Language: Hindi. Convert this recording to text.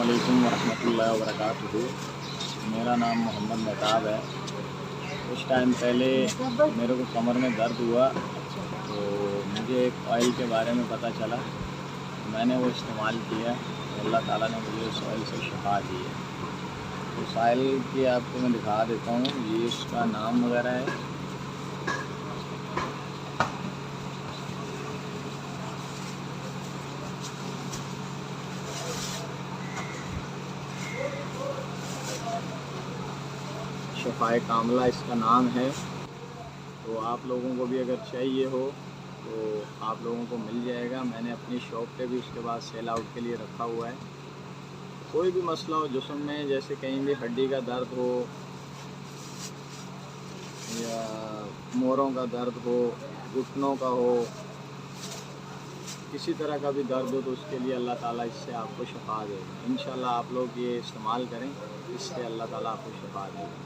अस्सलामुअलैकुम वरहमतुल्लाहि वबरकातुहू। मेरा नाम मोहम्मद मेहताब है। कुछ टाइम पहले मेरे को कमर में दर्द हुआ तो मुझे एक ऑयल के बारे में पता चला, मैंने वो इस्तेमाल किया तो अल्लाह ताला ने मुझे उस ऑयल से शिफा दी है। तो उस ऑयल की आपको मैं दिखा देता हूँ, ये इसका नाम वगैरह है। शफ़ाए कामला इसका नाम है। तो आप लोगों को भी अगर चाहिए हो तो आप लोगों को मिल जाएगा। मैंने अपनी शॉप पे भी उसके बाद सेल आउट के लिए रखा हुआ है। कोई भी मसला हो जिस्म में, जैसे कहीं भी हड्डी का दर्द हो या मोरों का दर्द हो, घुटनों का हो, किसी तरह का भी दर्द हो, तो उसके लिए अल्लाह ताला इससे आपको शिफा देगा। इंशाल्लाह आप लोग ये इस्तेमाल करें, इससे अल्लाह ताला आपको शिफा देगा।